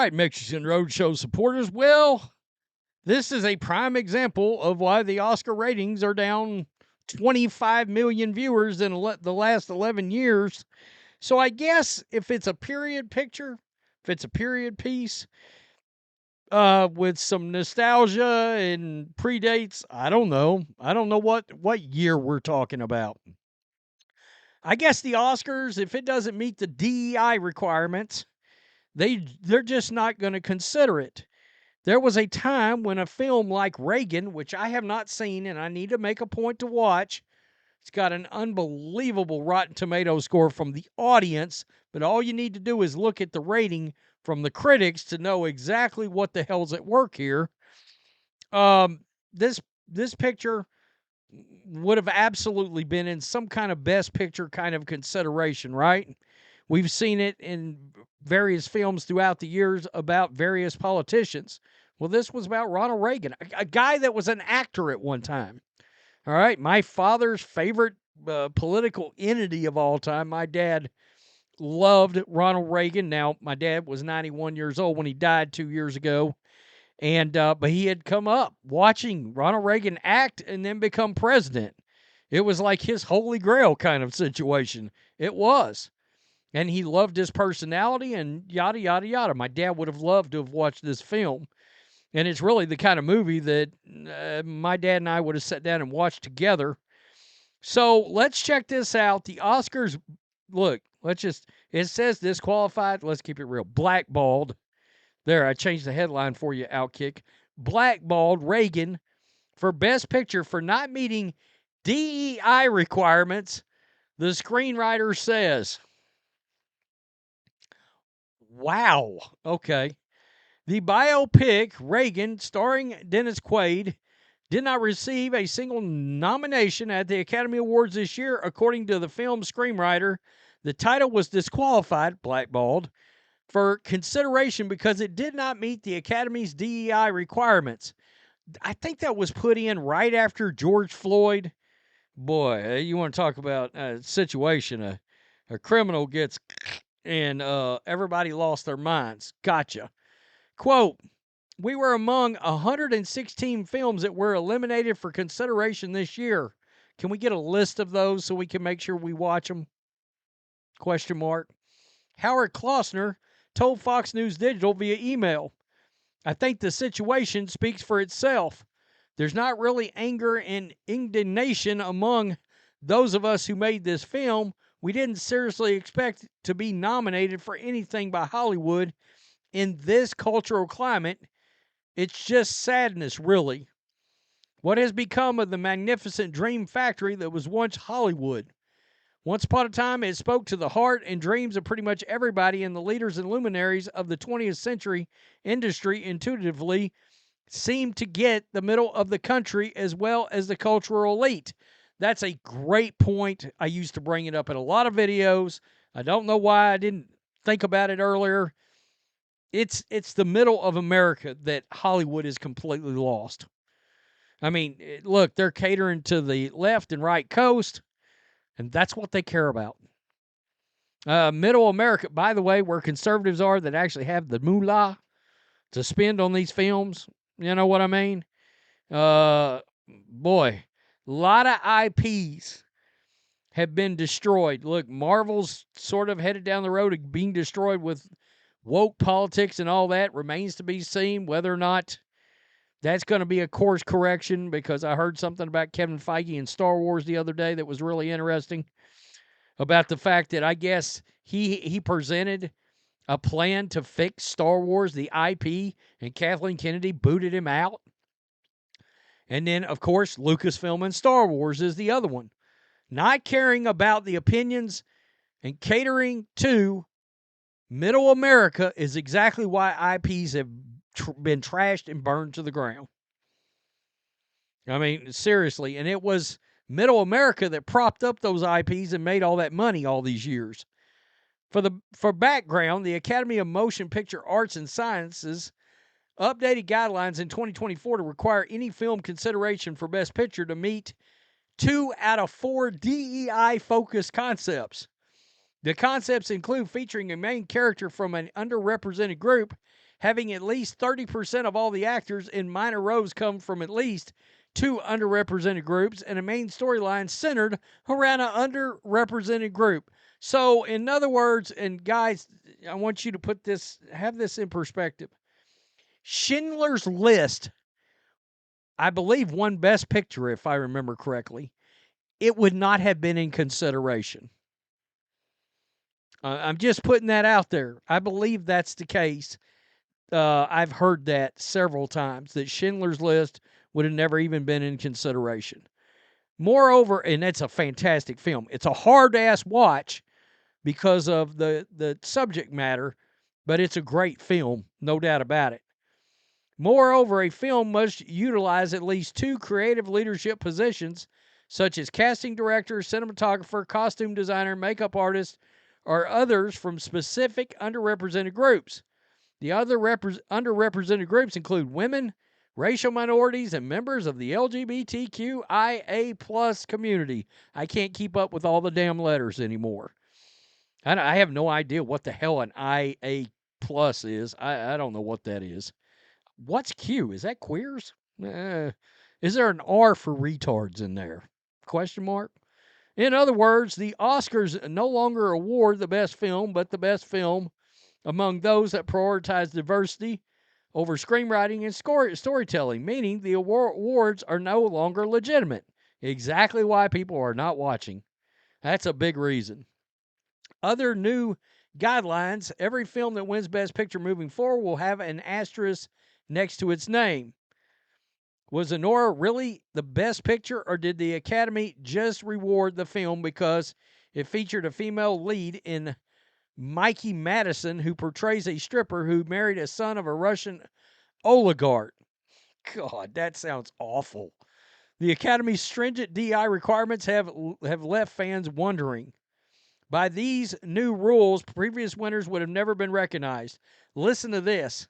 right, Matrixx and Roadshow supporters. Well, this is a prime example of why the Oscar ratings are down 25 million viewers in the last 11 years. So I guess if it's a period picture, if it's a period piece, with some nostalgia and predates, I don't know. I don't know what year we're talking about. I guess the Oscars, if it doesn't meet the DEI requirements, they're just not going to consider it. There was a time when a film like Reagan, which I have not seen and I need to make a point to watch, it's got an unbelievable Rotten Tomato score from the audience, but all you need to do is look at the rating from the critics to know exactly what the hell's at work here. This picture would have absolutely been in some kind of best picture kind of consideration, right? We've seen it in various films throughout the years about various politicians. Well, this was about Ronald Reagan, a guy that was an actor at one time. All right, my father's favorite political entity of all time. My dad loved Ronald Reagan. Now, my dad was 91 years old when he died 2 years ago. And but he had come up watching Ronald Reagan act and then become president. It was like his holy grail kind of situation. It was. And he loved his personality and yada, yada, yada. My dad would have loved to have watched this film. And it's really the kind of movie that my dad and I would have sat down and watched together. So let's check this out. The Oscars, look, it says disqualified. Let's keep it real. Blackballed. There, I changed the headline for you, Outkick. Blackballed Reagan for Best Picture for not meeting DEI requirements, the screenwriter says. Wow. Okay. The biopic, Reagan, starring Dennis Quaid, did not receive a single nomination at the Academy Awards this year, according to the film screenwriter. The title was disqualified, blackballed, for consideration because it did not meet the Academy's DEI requirements. I think that was put in right after George Floyd. Boy, you want to talk about a situation, a criminal gets and everybody lost their minds. Gotcha. Quote, we were among 116 films that were eliminated for consideration this year. Can we get a list of those so we can make sure we watch them? Question mark. Howard Klossner told Fox News Digital via email, I think the situation speaks for itself. There's not really anger and indignation among those of us who made this film. We didn't seriously expect to be nominated for anything by Hollywood in this cultural climate. It's just sadness, really. What has become of the magnificent dream factory that was once Hollywood? Once upon a time, it spoke to the heart and dreams of pretty much everybody, and the leaders and luminaries of the 20th century industry intuitively seemed to get the middle of the country as well as the cultural elite. That's a great point. I used to bring it up in a lot of videos. I don't know why I didn't think about it earlier. It's the middle of America that Hollywood is completely lost. I mean, look, they're catering to the left and right coast, and that's what they care about. Middle America, by the way, where conservatives are that actually have the moolah to spend on these films. You know what I mean? Boy, a lot of IPs have been destroyed. Look, Marvel's sort of headed down the road of being destroyed with woke politics and all that. Remains to be seen whether or not that's going to be a course correction, because I heard something about Kevin Feige and Star Wars the other day that was really interesting about the fact that I guess he presented a plan to fix Star Wars, the IP, and Kathleen Kennedy booted him out. And then, of course, Lucasfilm and Star Wars is the other one. Not caring about the opinions and catering to middle America is exactly why IPs have been trashed and burned to the ground. I mean, seriously. And it was middle America that propped up those IPs and made all that money all these years. For background, the Academy of Motion Picture Arts and Sciences updated guidelines in 2024 to require any film consideration for Best Picture to meet 2 out of 4 DEI-focused concepts. The concepts include featuring a main character from an underrepresented group, having at least 30% of all the actors in minor roles come from at least two underrepresented groups, and a main storyline centered around an underrepresented group. So, in other words, and guys, I want you to have this in perspective. Schindler's List, I believe, won Best Picture, if I remember correctly. It would not have been in consideration. I'm just putting that out there. I believe that's the case. I've heard that several times, that Schindler's List would have never even been in consideration. Moreover, and it's a fantastic film. It's a hard-ass watch because of the subject matter, but it's a great film, no doubt about it. Moreover, a film must utilize at least two creative leadership positions, such as casting director, cinematographer, costume designer, makeup artist, or others from specific underrepresented groups. The other underrepresented groups include women, racial minorities, and members of the LGBTQIA+ community. I can't keep up with all the damn letters anymore. I have no idea what the hell an IA+ is. I don't know what that is. What's Q? Is that queers? Is there an R for retards in there? Question mark. In other words, the Oscars no longer award the best film, but the best film among those that prioritize diversity over screenwriting and storytelling, meaning the awards are no longer legitimate. Exactly why people are not watching. That's a big reason. Other new guidelines: every film that wins Best Picture moving forward will have an asterisk next to its name. Was Anora really the best picture, or did the Academy just reward the film because it featured a female lead in Mikey Madison, who portrays a stripper who married a son of a Russian oligarch? God, that sounds awful. The Academy's stringent DI requirements have left fans wondering. By these new rules, previous winners would have never been recognized. Listen to this: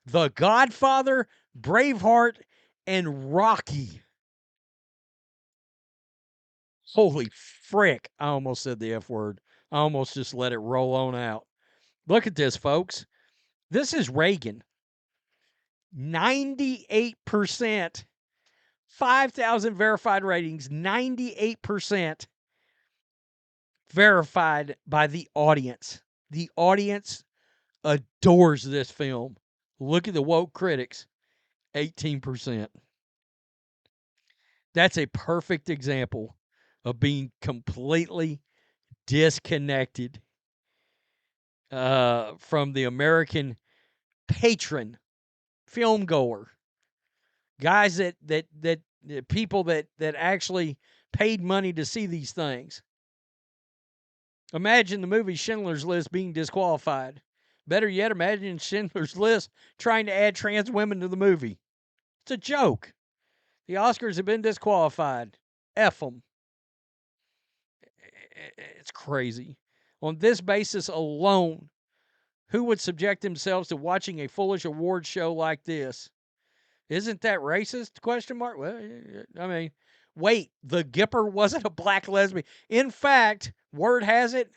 The Godfather, Braveheart, and Rocky. Holy frick. I almost said the F word. I almost just let it roll on out. Look at this, folks. This is Reagan. 98%. 5,000 verified ratings. 98% verified by the audience. The audience adores this film. Look at the woke critics. 18%. That's a perfect example of being completely disconnected from the American patron film goer. Guys that people that actually paid money to see these things. Imagine the movie Schindler's List being disqualified. Better yet, imagine Schindler's List trying to add trans women to the movie. It's a joke. The Oscars have been disqualified. F them. It's crazy. On this basis alone, who would subject themselves to watching a foolish award show like this? Isn't that racist? Question mark. Well, I mean, wait, the Gipper wasn't a black lesbian. In fact, word has it,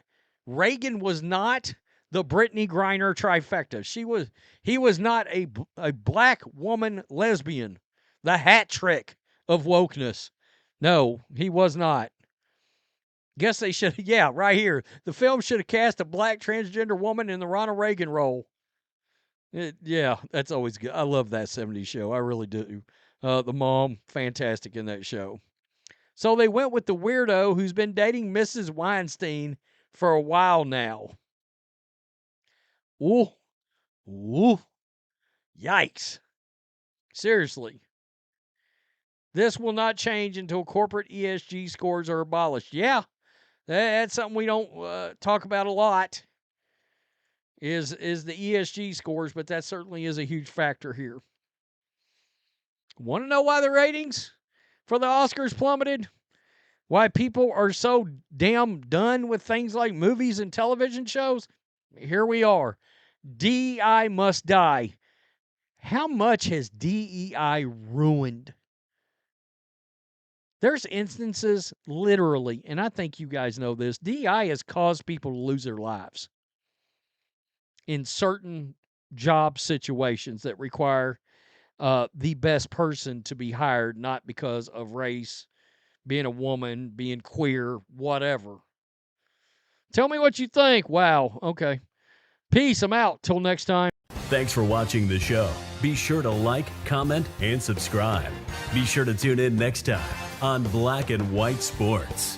Reagan was not the Brittany Griner trifecta. He was not a black woman lesbian. The hat trick of wokeness. No, he was not. Guess they should, yeah, right here. The film should have cast a black transgender woman in the Ronald Reagan role. Yeah, that's always good. I love that 70s show. I really do. The mom, fantastic in that show. So they went with the weirdo who's been dating Mrs. Weinstein for a while now. Ooh, ooh, yikes. Seriously. This will not change until corporate ESG scores are abolished. Yeah, that's something we don't talk about a lot, is the ESG scores, but that certainly is a huge factor here. Want to know why the ratings for the Oscars plummeted? Why people are so damn done with things like movies and television shows? Here we are. DEI must die. How much has DEI ruined? There's instances, literally, and I think you guys know this, DEI has caused people to lose their lives in certain job situations that require the best person to be hired, not because of race, being a woman, being queer, whatever. Tell me what you think. Wow. Okay. Peace. I'm out. Till next time. Thanks for watching the show. Be sure to like, comment, and subscribe. Be sure to tune in next time on Black and White Sports.